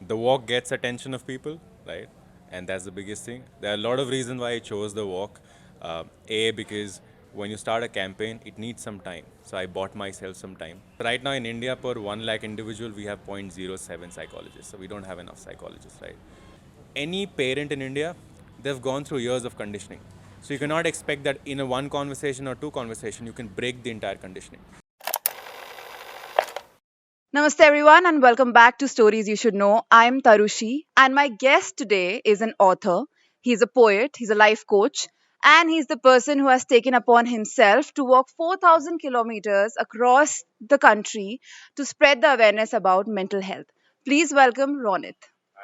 the walk gets attention of people, right? And that's the biggest thing. There are a lot of reasons why I chose the walk. Because when you start a campaign, it needs some time. So I bought myself some time. Right now in India, per 1 lakh individual, we have 0.07 psychologists. So we don't have enough psychologists, right? Any parent in India, they've gone through years of conditioning. So you cannot expect that in a one conversation or two conversation, you can break the entire conditioning. Namaste, everyone, and welcome back to Stories You Should Know. I'm Tarushi, and my guest today is an author. He's a poet, he's a life coach, and he's the person who has taken upon himself to walk 4,000 kilometers across the country to spread the awareness about mental health. Please welcome Ronit.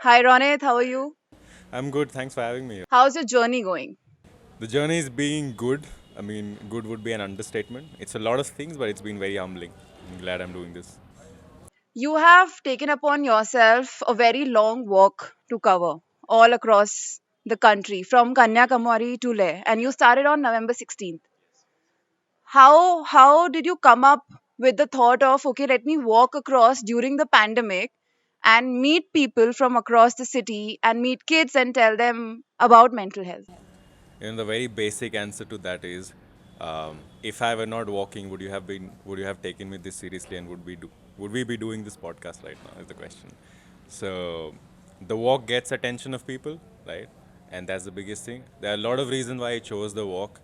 Hi, Ronit, how are you? I'm good. Thanks for having me. How's your journey going? The journey is being good. I mean, good would be an understatement. It's a lot of things, but it's been very humbling. I'm glad I'm doing this. You have taken upon yourself a very long walk to cover all across the country from Kanyakumari to Leh, and you started on November 16th. How did you come up with the thought of, okay, let me walk across during the pandemic and meet people from across the city and meet kids and tell them about mental health? The very basic answer to that is, if I were not walking, would you have taken me this seriously, and would we be doing this podcast right now? Is the question. So, the walk gets attention of people, right? And that's the biggest thing. There are a lot of reasons why I chose the walk.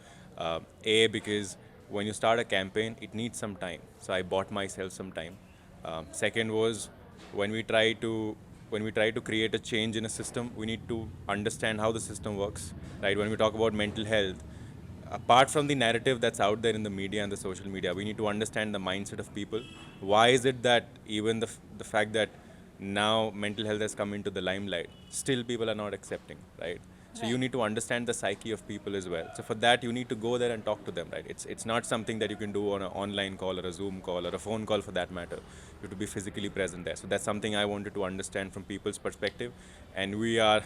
Because when you start a campaign, it needs some time. So I bought myself some time. Second was when we try to create a change in a system, we need to understand how the system works, right? When we talk about mental health, apart from the narrative that's out there in the media and the social media, we need to understand the mindset of people. Why is it that even the fact that now mental health has come into the limelight, still people are not accepting, right? So you need to understand the psyche of people as well. So for that, you need to go there and talk to them, right? It's not something that you can do on an online call or a Zoom call or a phone call for that matter. You have to be physically present there. So that's something I wanted to understand from people's perspective. And we are,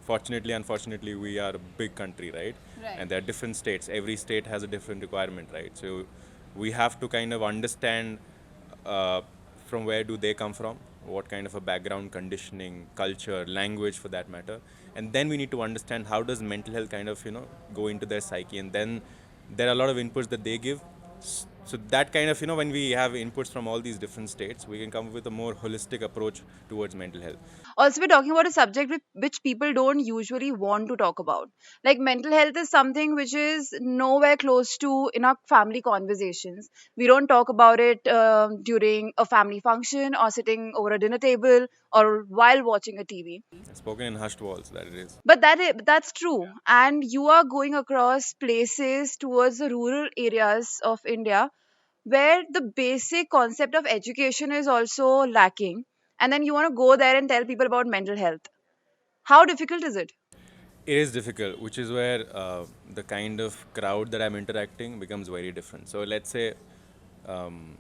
fortunately, unfortunately, we are a big country, right? And there are different states. Every state has a different requirement, right? So we have to kind of understand uh, from where do they come from, what kind of a background, conditioning, culture, language for that matter, and then we need to understand how does mental health kind of go into their psyche, and then there are a lot of inputs that they give. So that kind of when we have inputs from all these different states, we can come up with a more holistic approach towards mental health. Also, we're talking about a subject which people don't usually want to talk about. Like mental health is something which is nowhere close to in our family conversations. We don't talk about it during a family function or sitting over a dinner table or while watching a TV. Spoken in hushed walls, that it is. But that's true. And you are going across places towards the rural areas of India where the basic concept of education is also lacking. And then you want to go there and tell people about mental health. How difficult is it? It is difficult, which is where the kind of crowd that I'm interacting becomes very different. So um,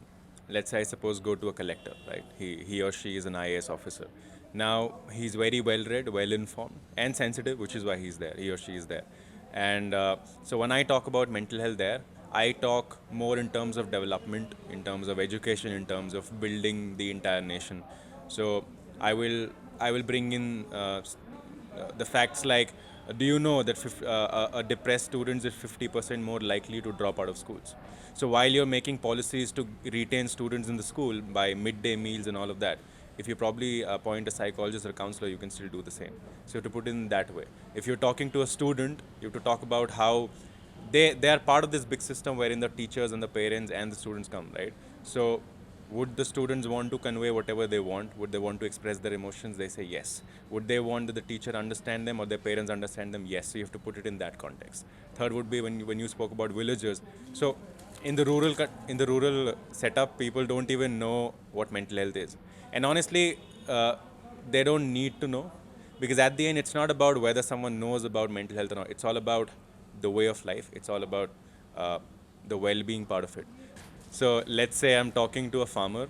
let's say I suppose go to a collector, right? He or she is an IAS officer. Now he's very well read, well informed, and sensitive, which is why he's there. He or she is there, and so when I talk about mental health there, I talk more in terms of development, in terms of education, in terms of building the entire nation. So I will I will bring in the facts like, do you know that a depressed student is 50% more likely to drop out of schools? So while you're making policies to retain students in the school by midday meals and all of that, if you probably appoint a psychologist or a counselor, you can still do the same. So you have to put it in that way. If you're talking to a student, you have to talk about how they are part of this big system wherein the teachers and the parents and the students come, right? So would the students want to convey whatever they want? Would they want to express their emotions? They say yes. Would they want that the teacher understand them or their parents understand them? Yes. So you have to put it in that context. Third would be when you spoke about villagers. So in the rural setup, people don't even know what mental health is, and honestly, they don't need to know, because at the end, it's not about whether someone knows about mental health or not. It's all about the way of life. It's all about the well-being part of it. So let's say I'm talking to a farmer.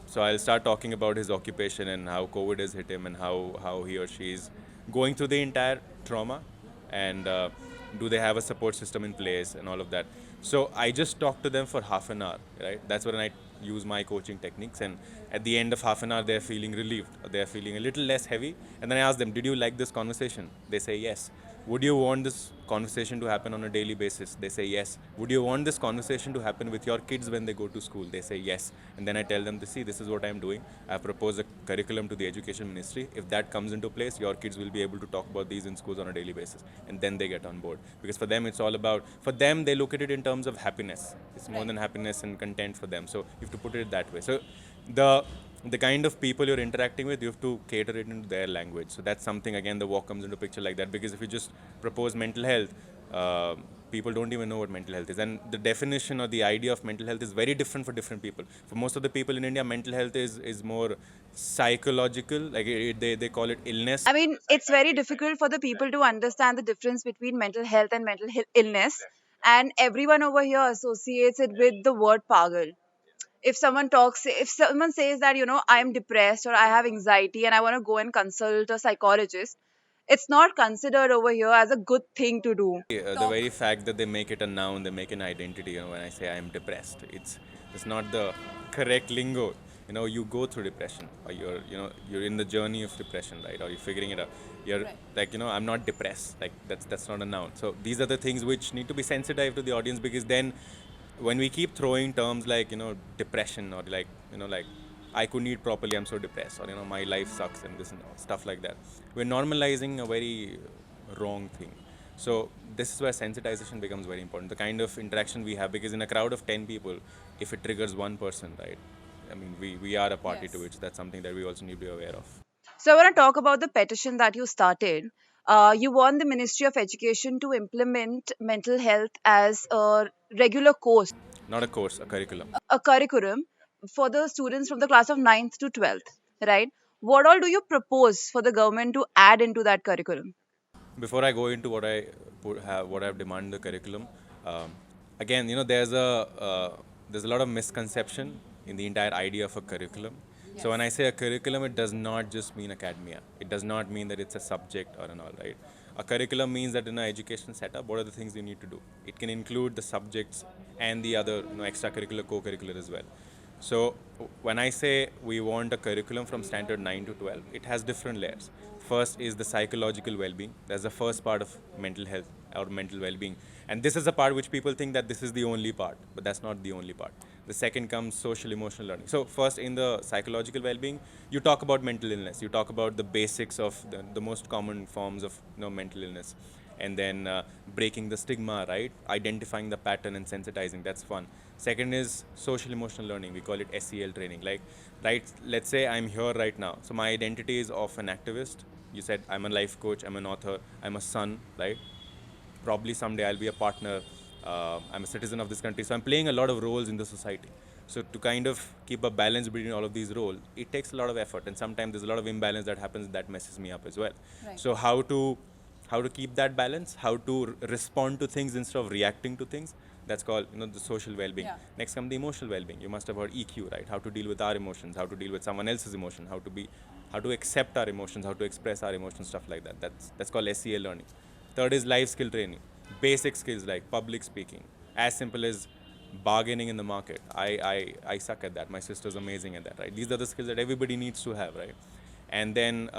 So I'll start talking about his occupation and how COVID has hit him and how he or she is going through the entire trauma, and do they have a support system in place and all of that. So I just talk to them for half an hour, right? That's when I use my coaching techniques, and at the end of half an hour they're feeling relieved, or they're feeling a little less heavy, and then I ask them, did you like this conversation? They say yes. Would you want this conversation to happen on a daily basis? They say yes. Would you want this conversation to happen with your kids when they go to school? They say yes. And then I tell them, see, this is what I'm doing. I propose a curriculum to the education ministry. If that comes into place, your kids will be able to talk about these in schools on a daily basis. And then they get on board. Because for them, it's all about, for them, they look at it in terms of happiness. It's more than happiness and content for them. So you have to put it that way. So the the kind of people you're interacting with, you have to cater it into their language. So that's something, again, the walk comes into picture like that. Because if you just propose mental health, people don't even know what mental health is. And the definition or the idea of mental health is very different for different people. For most of the people in India, mental health is more psychological. Like they call it illness. I mean, it's very difficult for the people to understand the difference between mental health and illness. And everyone over here associates it with the word pagal. If someone says that, I'm depressed or I have anxiety and I want to go and consult a psychologist, it's not considered over here as a good thing to do. The very fact that they make it a noun, they make an identity. When I say I am depressed, it's not the correct lingo. You go through depression, or you're in the journey of depression, right? Or you're figuring it out. You're like, I'm not depressed. Like that's not a noun. So these are the things which need to be sensitive to the audience, because then when we keep throwing terms like depression, or like I couldn't eat properly, I'm so depressed, or my life sucks, and this and stuff like that, we're normalizing a very wrong thing. So this is where sensitization becomes very important, the kind of interaction we have, because in a crowd of 10 people, if it triggers one person, right, I mean, we are a party to it. So that's something that we also need to be aware of. So I want to talk about the petition that you started. You want the Ministry of Education to implement mental health as a regular course, Not a course, a curriculum. a curriculum for the students from the class of ninth to 12th, right? What all do you propose for the government to add into that curriculum? Before I go into what I've demanded the curriculum, um, again, there's a lot of misconception in the entire idea of a curriculum. So when I say a curriculum, it does not just mean academia. It does not mean that it's a subject or an all, right? A curriculum means that in an education setup, what are the things you need to do? It can include the subjects and the other extracurricular, co-curricular as well. So when I say we want a curriculum from standard 9 to 12, it has different layers. First is the psychological well-being. That's the first part of mental health or mental well-being. And this is the part which people think that this is the only part, but that's not the only part. The second comes social emotional learning. So first, in the psychological well-being, you talk about mental illness. You talk about the basics of the most common forms of mental illness, and then breaking the stigma, right? Identifying the pattern and sensitizing. That's fun. Second is social emotional learning. We call it SEL training. Like, right? Let's say I'm here right now. So my identity is of an activist. You said I'm a life coach. I'm an author. I'm a son, right? Probably someday I'll be a partner. I'm a citizen of this country. So I'm playing a lot of roles in the society. So to kind of keep a balance between all of these roles, it takes a lot of effort, and sometimes there's a lot of imbalance that happens that messes me up as well. So how to keep that balance, how to respond to things instead of reacting to things. That's called the social well-being. Next comes the emotional well-being. You must have heard EQ, right? How to deal with our emotions, how to deal with someone else's emotion, how to accept our emotions, how to express our emotions, stuff like that. That's called SEL learning. Third is life skill training. Basic skills like public speaking, as simple as bargaining in the market. I suck at that. My sister's amazing at that, right? These are the skills that everybody needs to have, right? And then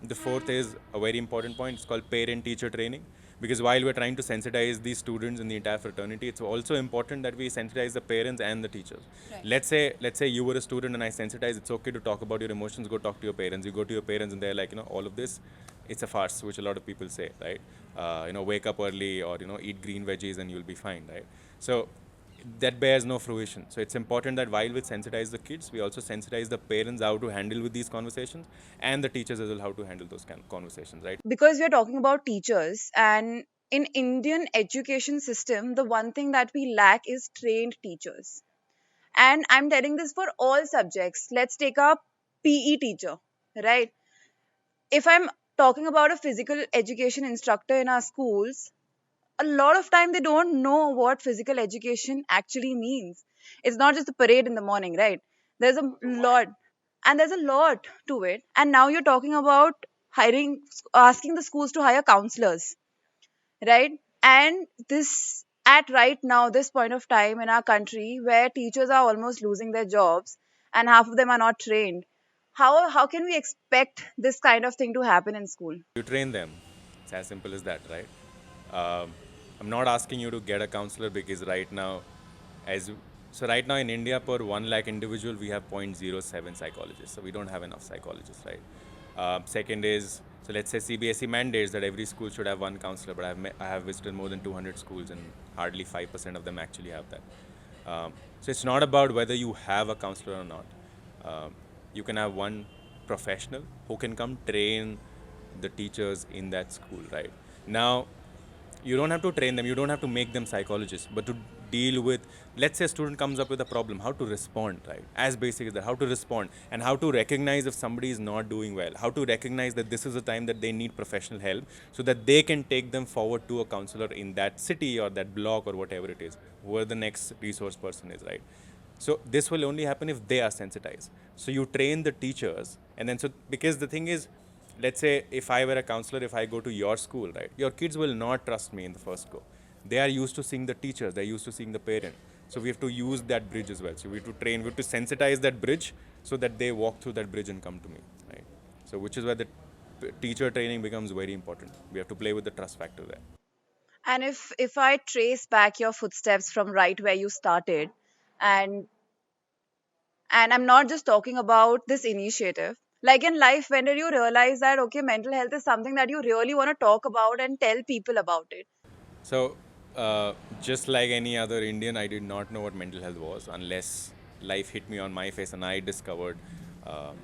the fourth is a very important point. It's called parent-teacher training. Because while we're trying to sensitize these students in the entire fraternity, it's also important that we sensitize the parents and the teachers. Let's say you were a student and I sensitize. It's okay to talk about your emotions. Go talk to your parents. You go to your parents and they're like, all of this, it's a farce, which a lot of people say, right? Wake up early, or eat green veggies and you'll be fine, right? So that bears no fruition. So it's important that while we sensitize the kids, we also sensitize the parents how to handle with these conversations, and the teachers as well how to handle those kind of conversations, right? Because we are talking about teachers, and in Indian education system, the one thing that we lack is trained teachers. And I'm telling this for all subjects. Let's take a PE teacher, right? If I'm talking about a physical education instructor in our schools, a lot of time they don't know what physical education actually means. It's not just a parade in the morning, right? There's a lot, and there's a lot to it. And now you're talking about asking the schools to hire counselors, right? And this at right now, this point of time in our country, where teachers are almost losing their jobs and half of them are not trained, how can we expect this kind of thing to happen in school? You train them. It's as simple as that, right? Um, I'm not asking you to get a counselor because right now, as so right now in India, per 1 lakh individual, we have 0.07 psychologists. So we don't have enough psychologists, right? Second is, so let's say CBSE mandates that every school should have one counselor, but I have visited more than 200 schools and hardly 5% of them actually have that. So it's not about whether you have a counselor or not. You can have one professional who can come train the teachers in that school, right? Now, you don't have to train them, you don't have to make them psychologists, but to deal with, let's say a student comes up with a problem, how to respond, right? As basic as that, how to respond and how to recognize if somebody is not doing well, how to recognize that this is the time that they need professional help so that they can take them forward to a counselor in that city or that block or whatever it is, whoever the next resource person is, right? So this will only happen if they are sensitized. So you train the teachers, and then so because the thing is, let's say if I were a counselor, if I go to your school, right, your kids will not trust me in the first go. They are used to seeing the teachers, they're used to seeing the parent. So we have to use that bridge as well. So we have to train, we have to sensitize that bridge so that they walk through that bridge and come to me, right? So which is where the teacher training becomes very important. We have to play with the trust factor there. And if I trace back your footsteps from right where you started, and I'm not just talking about this initiative, like in life, when did you realize that okay, mental health is something that you really want to talk about and tell people about it? So, just like any other Indian, I did not know what mental health was unless life hit me on my face and I discovered um,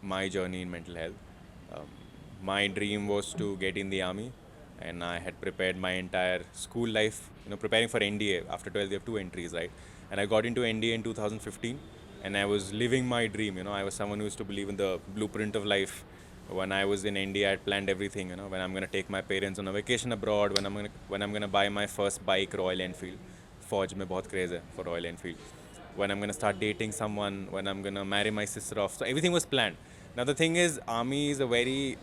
my journey in mental health. Um, my dream was to get in the army, and I had prepared my entire school life, preparing for NDA. After 12, you have two entries, right? And I got into NDA in 2015, and I was living my dream. I was someone who used to believe in the blueprint of life. When I was in India, I had planned everything. When I'm gonna take my parents on a vacation abroad, when I'm gonna buy my first bike, Royal Enfield. Fauj mein bahut craze hai for Royal Enfield. When I'm gonna start dating someone, when I'm gonna marry my sister off. So everything was planned. Now the thing is, army is a very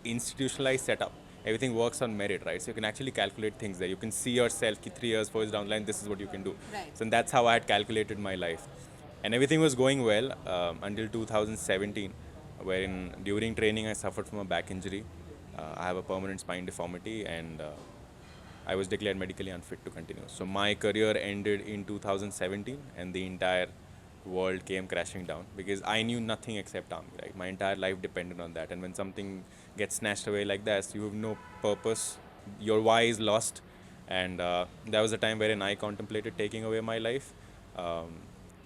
institutionalized setup. Everything works on merit, right? So you can actually calculate things there. You can see yourself, 3 years, 4 years down the line, this is what you can do. Right. So that's how I had calculated my life. And everything was going well until 2017, wherein during training I suffered from a back injury. I have a permanent spine deformity, and I was declared medically unfit to continue. So my career ended in 2017, and the entire world came crashing down because I knew nothing except army. Right, my entire life depended on that. And when something gets snatched away like that, you have no purpose. Your why is lost, and that was a time wherein I contemplated taking away my life. Um,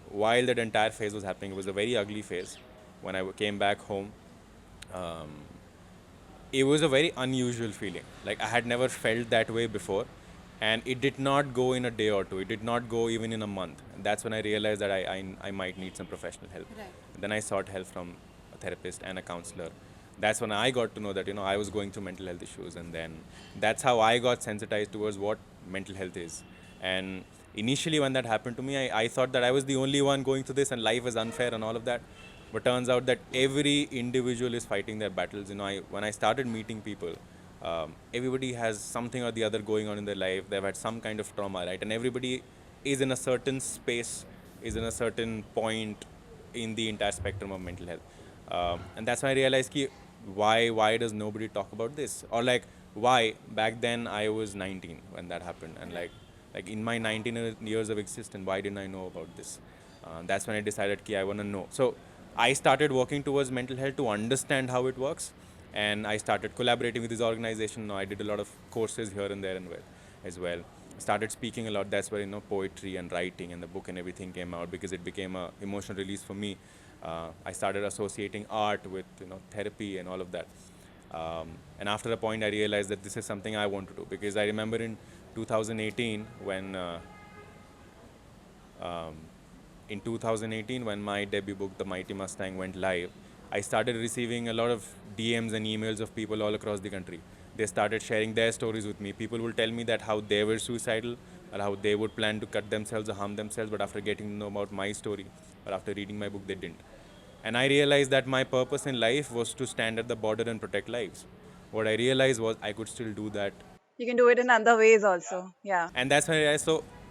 while that entire phase was happening, it was a very ugly phase. When I came back home, um, it was a very unusual feeling. Like I had never felt that way before, and it did not go in a day or two. It did not go even in a month. That's when I realized that I might need some professional help. Right. Then I sought help from a therapist and a counselor. That's when I got to know that I was going through mental health issues, and then that's how I got sensitized towards what mental health is. And initially, when that happened to me, I thought that I was the only one going through this, and life is unfair and all of that. But turns out that every individual is fighting their battles. When I started meeting people, everybody has something or the other going on in their life. They've had some kind of trauma, right? And everybody is in a certain space, is in a certain point in the entire spectrum of mental health. And that's when I realized ki, why does nobody talk about this? Or like why back then I was 19 when that happened, and like in my 19 years of existence, why didn't I know about this? That's when I decided ki I want to know. So I started working towards mental health to understand how it works, and I started collaborating with this organization. Now I did a lot of courses here and there and well as well. Started speaking a lot. That's where poetry and writing and the book and everything came out, because it became a emotional release for me. I started associating art with therapy and all of that. And after a point, I realized that this is something I want to do, because I remember in 2018 when um, in 2018 when my debut book, The Mighty Mustang, went live, I started receiving a lot of DMs and emails of people all across the country. They started sharing their stories with me. People will tell me that how they were suicidal, or how they would plan to cut themselves or harm themselves, but after getting to know about my story or after reading my book, they didn't. And I realized that my purpose in life was to stand at the border and protect lives. What I realized was I could still do that You can do it in other ways also. Yeah. And that's when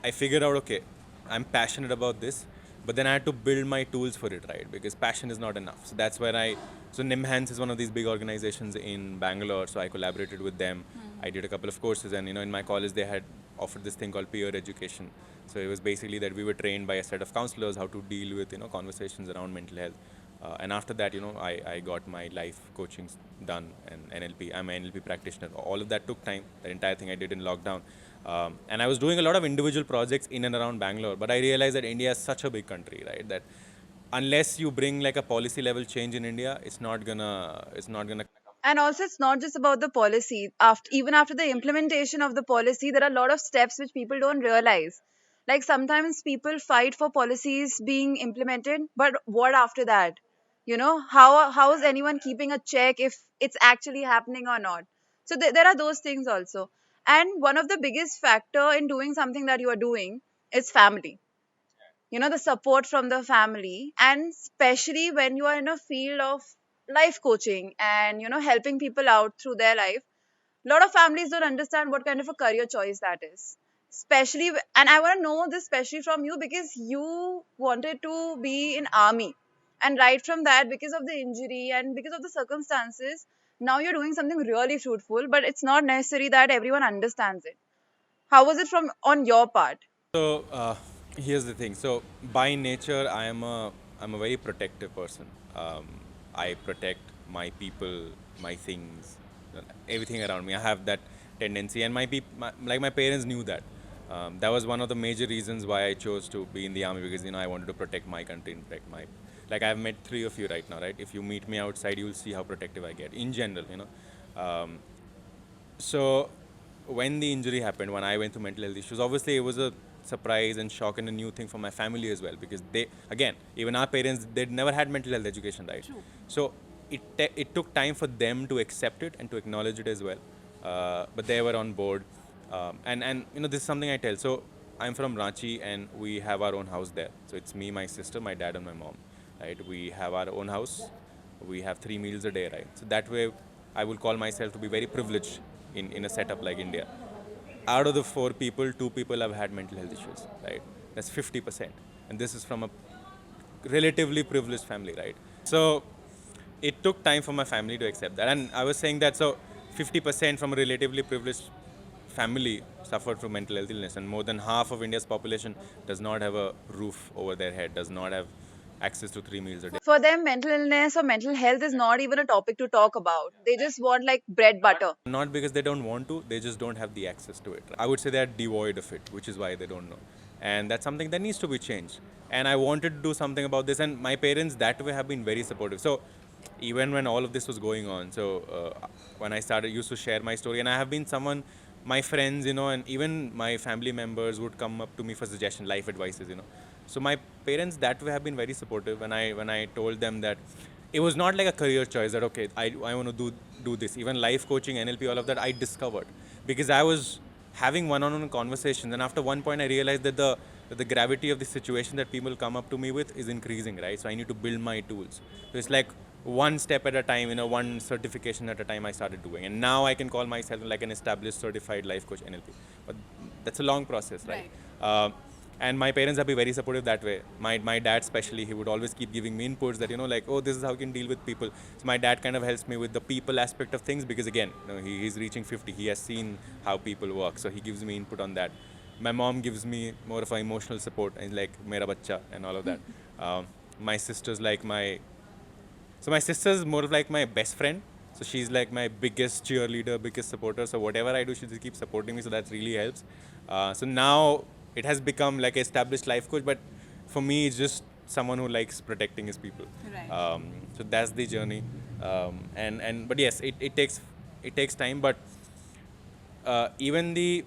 I figured out, okay, I'm passionate about this, but then I had to build my tools for it, right? Because passion is not enough. So that's where so Nimhans is one of these big organizations in Bangalore. So I collaborated with them. I did a couple of courses, and in my college they had offered this thing called peer education. So it was basically that we were trained by a set of counselors how to deal with conversations around mental health. And after that, I got my life coaching done and NLP. I'm an NLP practitioner. All of that took time. That entire thing I did in lockdown. And I was doing a lot of individual projects in and around Bangalore. But I realized that India is such a big country, right? That unless you bring like a policy level change in India, it's not gonna. And also, it's not just about the policy. After even after the implementation of the policy, there are a lot of steps which people don't realize. Like sometimes people fight for policies being implemented, but what after that? How is anyone keeping a check if it's actually happening or not? So there are those things also. And one of the biggest factor in doing something that you are doing is family. The support from the family, and especially when you are in a field of life coaching and helping people out through their life. A lot of families don't understand what kind of a career choice that is, especially and I want to know this especially from you, because you wanted to be in army, and right from that, because of the injury and because of the circumstances, now you're doing something really fruitful, but it's not necessary that everyone understands it. How was it from on your part? So here's the thing. So by nature, I'm a very protective person. I protect my people, my things, everything around me. I have that tendency, and my parents knew that. That was one of the major reasons why I chose to be in the army, because I wanted to protect my country and protect my. Like I've met three of you right now, right? If you meet me outside, you'll see how protective I get in general. So when the injury happened, when I went through mental health issues, obviously it was a surprise and shock and a new thing for my family as well, because again, even our parents, they'd never had mental health education, right? True. So it took time for them to accept it and to acknowledge it as well. But they were on board. And this is something I tell. So I'm from Ranchi and we have our own house there. So it's me, my sister, my dad, and my mom, right? We have our own house. We have 3 meals a day, right? So that way, I will call myself to be very privileged in a setup like India. Out of the 4 people, 2 people have had mental health issues, right? That's 50%. And this is from a relatively privileged family, right? So it took time for my family to accept that. And I was saying that, so 50% from a relatively privileged family suffered from mental health illness, and more than half of India's population does not have a roof over their head, does not have access to 3 meals a day. For them, mental illness or mental health is not even a topic to talk about. They just want like bread butter. Not because they don't want to, they just don't have the access to it. I would say they're devoid of it, which is why they don't know. And that's something that needs to be changed. And I wanted to do something about this, and my parents that way have been very supportive. So even when all of this was going on, so when I started, used to share my story, and I have been someone, my friends, and even my family members would come up to me for suggestion, life advices. So my parents that way have been very supportive. When I told them that it was not like a career choice that okay, I want to do this. Even life coaching, NLP, all of that I discovered because I was having one-on-one conversations, and after one point I realized that the gravity of the situation that people come up to me with is increasing, right? So I need to build my tools. So it's like one step at a time, one certification at a time I started doing, and now I can call myself like an established certified life coach NLP. But that's a long process, right? And my parents have been very supportive that way. My dad especially, he would always keep giving me inputs that like, oh, this is how you can deal with people. So my dad kind of helps me with the people aspect of things because again, he's reaching 50. He has seen how people work, so he gives me input on that. My mom gives me more of an emotional support and like mera bacha and all of that. My sister's like my sister's more of like my best friend. So she's like my biggest cheerleader, biggest supporter. So whatever I do, she just keeps supporting me. So that really helps. So now it has become like an established life coach, but for me, it's just someone who likes protecting his people. Right. So that's the journey. But yes, it takes time. But even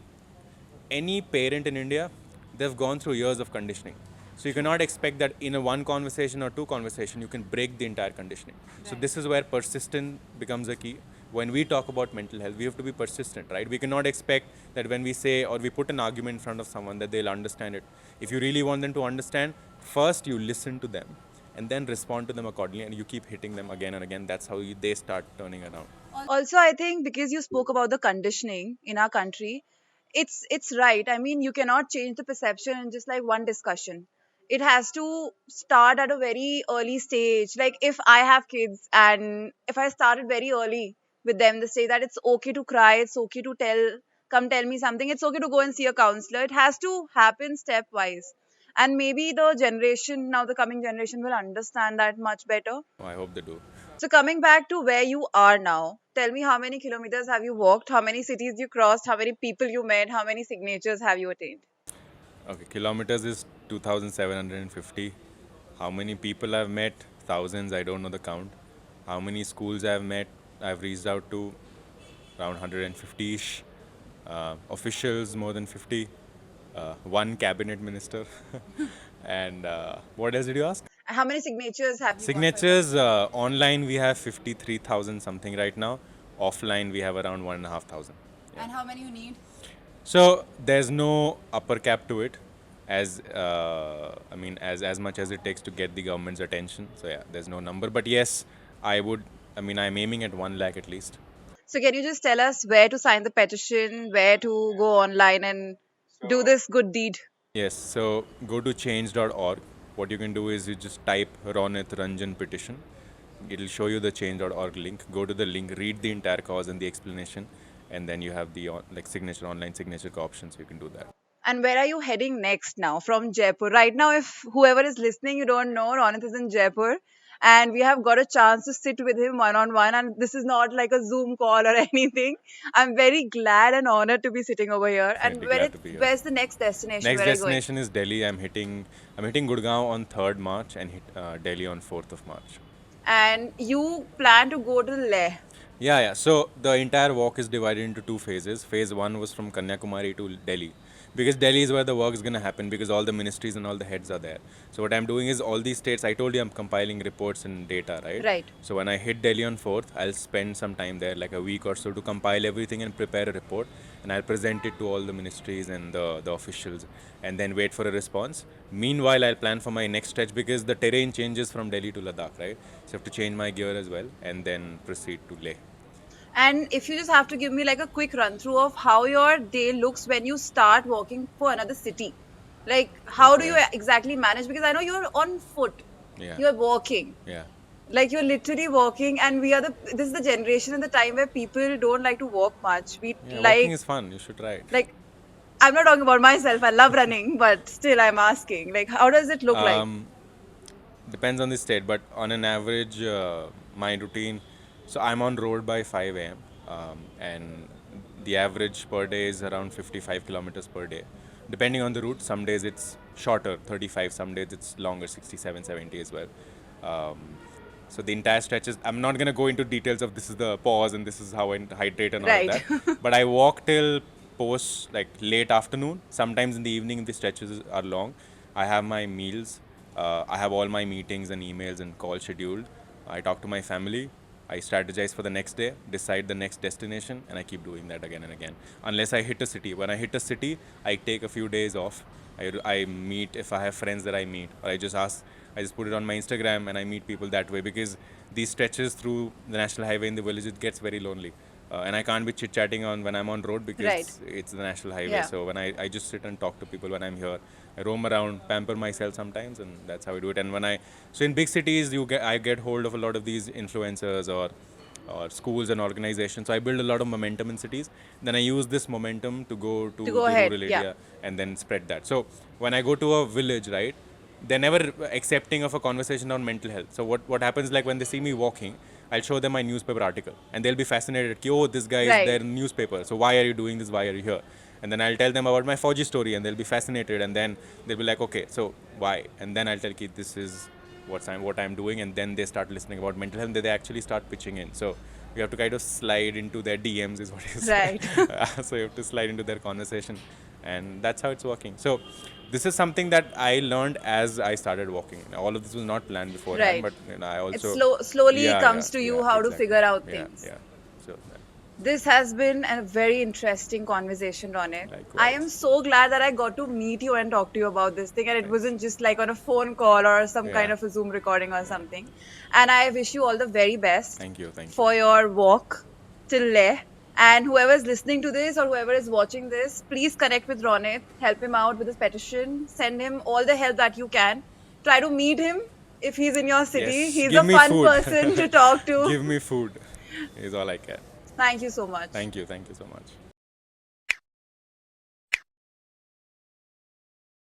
any parent in India, they've gone through years of conditioning. So you cannot expect that in a one conversation or two conversation, you can break the entire conditioning. Right. So this is where persistence becomes a key. When we talk about mental health, we have to be persistent, right? We cannot expect that when we say or we put an argument in front of someone that they'll understand it. If you really want them to understand, first you listen to them and then respond to them accordingly, and you keep hitting them again and again. That's how they start turning around. Also, I think because you spoke about the conditioning in our country, it's right. I mean, you cannot change the perception in just like one discussion. It has to start at a very early stage. Like if I have kids and if I started very early with them, they say that it's okay to cry, it's okay to come tell me something, it's okay to go and see a counselor. It has to happen stepwise. And maybe the generation now, the coming generation will understand that much better. I hope they do. So coming back to where you are now, tell me how many kilometers have you walked, how many cities you crossed, how many people you met, how many signatures have you attained? Okay, kilometers is 2,750. How many people I've met? Thousands, I don't know the count. How many schools I've met? I've reached out to around 150-ish. Officials, more than 50. One cabinet minister. And what else did you ask? How many signatures have you got? Signatures, online we have 53,000 something right now. Offline we have around 1,500. And how many you need? So there's no upper cap to it, as I mean, as much as it takes to get the government's attention. So yeah, there's no number. But yes, I would. I mean, I'm aiming at 1 lakh at least. So can you just tell us where to sign the petition, where to go online and do this good deed? Yes. So go to change.org. What you can do is you just type Ronit Ranjan petition. It'll show you the change.org link. Go to the link, read the entire cause and the explanation, and then you have the like signature, online signature option, so you can do that. And where are you heading next now from Jaipur? Right now, if whoever is listening, you don't know, Ronit is in Jaipur. And we have got a chance to sit with him one on one. And this is not like a Zoom call or anything. I'm very glad and honored to be sitting over here. And Glad to be here. where's the next destination? Next where are you going? destination is Delhi. I'm hitting Gurgaon on 3rd March and hit Delhi on 4th of March. And you plan to go to Leh. Yeah. So the entire walk is divided into 2 phases. Phase 1 was from Kanyakumari to Delhi. Because Delhi is where the work is going to happen, because all the ministries and all the heads are there. So what I'm doing is all these states, I told you I'm compiling reports and data, right? Right. So when I hit Delhi on 4th, I'll spend some time there, like a week or so, to compile everything and prepare a report. And I'll present it to all the ministries and the officials, and then wait for a response. Meanwhile, I'll plan for my next stretch, because the terrain changes from Delhi to Ladakh, right? So I have to change my gear as well, and then proceed to Leh. And if you just have to give me like a quick run through of how your day looks when you start walking for another city. Like, how do you exactly manage? Because I know you're on foot. Yeah. You're walking. Yeah. Like you're literally walking, and this is the generation and the time where people don't like to walk much. We Yeah, like walking is fun. You should try it. like I'm not talking about myself. I love running, but still I'm asking. Like, how does it look like? Depends on the state, but on an average, my routine. So I'm on road by 5 a.m. And the average per day is around 55 kilometers per day. Depending on the route, some days it's shorter, 35. Some days it's longer, 67, 70 as well. So the entire stretch is. I'm not gonna go into details of this is the pause and this is how I hydrate and all Right. of that. But I walk till post like late afternoon. Sometimes in the evening, the stretches are long. I have my meals. I have all my meetings and emails and calls scheduled. I talk to my family. I strategize for the next day, decide the next destination, and I keep doing that again and again. Unless I hit a city. When I hit a city, I take a few days off. I meet, if I have friends that I meet, or I just put it on my Instagram and I meet people that way, because these stretches through the national highway in the village, it gets very lonely. And I can't be chit-chatting when I'm on road, because Right. it's the national highway. Yeah. So when I just sit and talk to people when I'm here. I roam around, pamper myself sometimes, and that's how I do it. And so in big cities, I get hold of a lot of these influencers or schools and organizations. So I build a lot of momentum in cities. Then I use this momentum to go to the ahead, rural yeah. area and then spread that. So when I go to a village, right, they're never accepting of a conversation on mental health. So what happens, like when they see me walking, I'll show them my newspaper article, and they'll be fascinated. Oh, this guy Right. is there in the newspaper. So why are you doing this? Why are you here? And then I'll tell them about my Fauji story, and they'll be fascinated. And then they'll be like, okay, so why? And then I'll tell Keith, this is what I'm doing. And then they start listening about mental health, and they actually start pitching in. So you have to kind of slide into their DMs, is what you say. Right. So you have to slide into their conversation, and that's how it's working. So this is something that I learned as I started walking. All of this was not planned beforehand, Right. but I also Slowly Yeah, comes yeah, to you yeah, how to exactly. figure out Yeah, things. yeah. So This has been a very interesting conversation, Ronit. I am Likewise. so glad that I got to meet you and talk to you about this thing, and it Thanks. wasn't just like on a phone call or some kind Yeah. of a Zoom recording or something. And I wish you all the very best Thank you. Thank you. for your walk till Leh. And whoever is listening to this or whoever is watching this, please connect with Ronit, help him out with his petition, send him all the help that you can. Try to meet him if he's in your city. Yes. He's Give a me fun food. person to talk to. Give me food is all I care. Thank you so much. Thank you. Thank you so much.